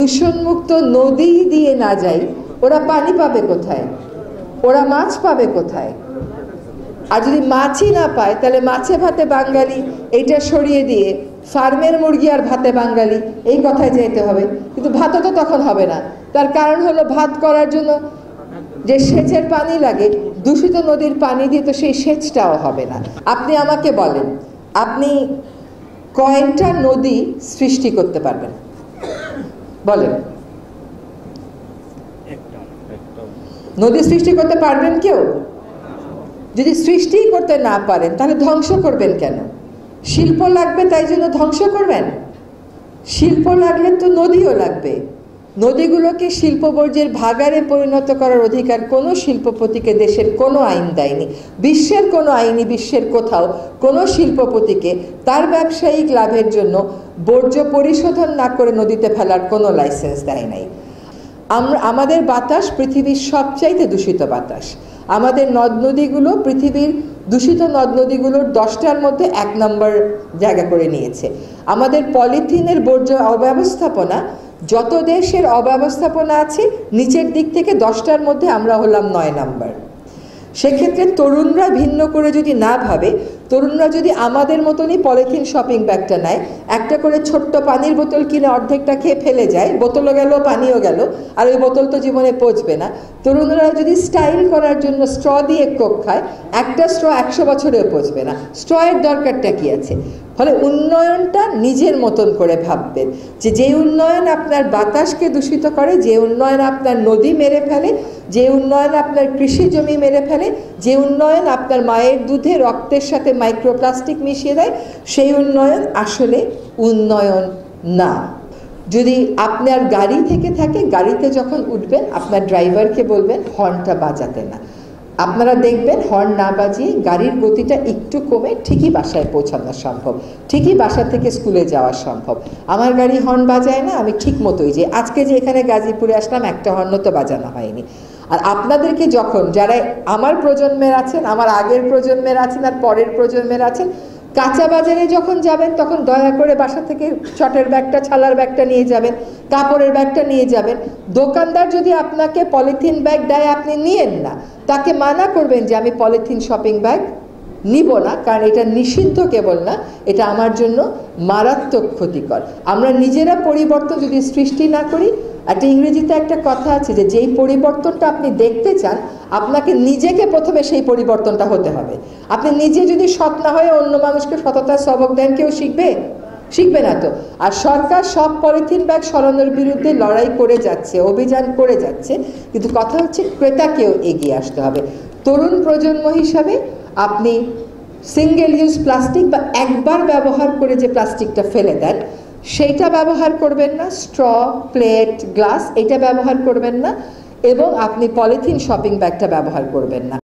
দূষণমুক্ত নদী দিয়ে না যাই, ওরা পানি পাবে কোথায়? ওরা মাছ পাবে কোথায়? আর যদি মাছই না পায় তাহলে মাছে ভাতে বাঙালি এইটা সরিয়ে দিয়ে ফার্মের মুরগি আর ভাতে বাঙালি এই কথায় যেতে হবে। কিন্তু ভাতও তো তখন হবে না। তার কারণ হলো ভাত করার জন্য যে সেচের পানি লাগে, দূষিত নদীর পানি দিয়ে তো সেই সেচটাও হবে না। আপনি আমাকে বলেন, আপনি কয়টা নদী সৃষ্টি করতে পারবেন? বলেন, নদী সৃষ্টি করতে পারবেন কেউ? যদি সৃষ্টি করতে না পারেন তাহলে ধ্বংস করবেন কেন? শিল্প লাগবে তাই জন্য ধ্বংস করবেন? শিল্প লাগলে তো নদীও লাগবে। নদীগুলোকে শিল্পবর্জ্যের ভাগাড়ে পরিণত করার অধিকার কোনো শিল্পপতিকে দেশের কোনো আইন দেয়নি। বিশ্বের কোনো আইনই বিশ্বের কোথাও কোনো শিল্পপতিকে তার ব্যবসায়িক লাভের জন্য বর্জ্য পরিশোধন না করে নদীতে ফেলার কোনো লাইসেন্স দেয় নাই। আমাদের বাতাস পৃথিবীর সবচাইতে দূষিত বাতাস। আমাদের নদ নদীগুলো পৃথিবীর দূষিত নদ নদীগুলোর 10টার মধ্যে 1 নম্বর জায়গা করে নিয়েছে। আমাদের পলিথিনের বর্জ্য অব্যবস্থাপনা, যত দেশের অব্যবস্থাপনা আছে নিচের দিক থেকে 10টার মধ্যে আমরা হলাম 9 নম্বর। সেক্ষেত্রে তরুণরা ভিন্ন করে যদি না ভাবে, তরুণরা যদি আমাদের মতনই পলিথিন শপিং ব্যাগটা নেয়, একটা করে ছোট্ট পানির বোতল কিনে অর্ধেকটা খেয়ে ফেলে যায়, বোতলও গেল পানিও গেল, আর ওই বোতল তো জীবনে পচবে না। তরুণরা যদি স্টাইল করার জন্য স্ট্র দিয়ে কোক খায়, একটা স্ট্র 100 বছরেও পচবে না। স্ট্রয়ের দরকারটা কি আছে? ফলে উন্নয়নটা নিজের মতন করে ভাববেন, যে উন্নয়ন আপনার বাতাসকে দূষিত করে, যে উন্নয়ন আপনার নদী মেরে ফেলে, যে উন্নয়ন আপনার কৃষি জমি মেরে ফেলে, যে উন্নয়ন আপনার মায়ের দুধে রক্তের সাথে মাইক্রোপ্লাস্টিক মিশিয়ে দেয়, সেই উন্নয়ন আসলে উন্নয়ন না। যদি আপনার গাড়ি থেকে থাকে, গাড়িতে যখন উঠবেন আপনার ড্রাইভারকে বলবেন হর্নটা বাজাতে না। আপনারা দেখবেন হর্ন না বাজিয়ে গাড়ির গতিটা একটু কমে ঠিকই বাসায় পৌঁছানো সম্ভব, ঠিকই বাসা থেকে স্কুলে যাওয়া সম্ভব। আমার গাড়ি হর্ন বাজায় না, আমি ঠিক মতোই যে আজকে যে এখানে গাজীপুরে আসলাম একটা হর্ন তো বাজানো হয়নি। আর আপনাদেরকে যখন, যারা আমার প্রজন্মের আছেন, আমার আগের প্রজন্মের আছেন আর পরের প্রজন্মের আছেন, কাঁচা বাজারে যখন যাবেন তখন দয়া করে বাসা থেকে চটের ব্যাগটা, ছালার ব্যাগটা নিয়ে যাবেন, কাপড়ের ব্যাগটা নিয়ে যাবেন। দোকানদার যদি আপনাকে পলিথিন ব্যাগ দেয় আপনি নিয়েন না, তাকে মানা করবেন যে আমি পলিথিন শপিং ব্যাগ নিব না, কারণ এটা নিষিদ্ধ কেবল না, এটা আমার জন্য মারাত্মক ক্ষতিকর। আমরা নিজেরা পরিবর্তন যদি সৃষ্টি না করি, একটা ইংরেজিতে একটা কথা আছে যে যেই পরিবর্তনটা আপনি দেখতে চান আপনাকে নিজেকে প্রথমে সেই পরিবর্তনটা হতে হবে। আপনি নিজে যদি সৎ না হয়ে অন্য মানুষকে সততার সবক দেন, কেউ শিখবে না তো। আর সরকার সব পলিথিন ব্যাগ সরানোর বিরুদ্ধে লড়াই করে যাচ্ছে, অভিযান করে যাচ্ছে, কিন্তু কথা হচ্ছে ক্রেতাকেও এগিয়ে আসতে হবে। তরুণ প্রজন্ম হিসাবে আপনি সিঙ্গেল ইউজ প্লাস্টিক বা একবার ব্যবহার করে যে প্লাস্টিকটা ফেলে দেন সেইটা ব্যবহার করবেন না। স্ট্র, প্লেট, গ্লাস এটা ব্যবহার করবেন না, এবং আপনি পলিথিন শপিং ব্যাগটা ব্যবহার করবেন না।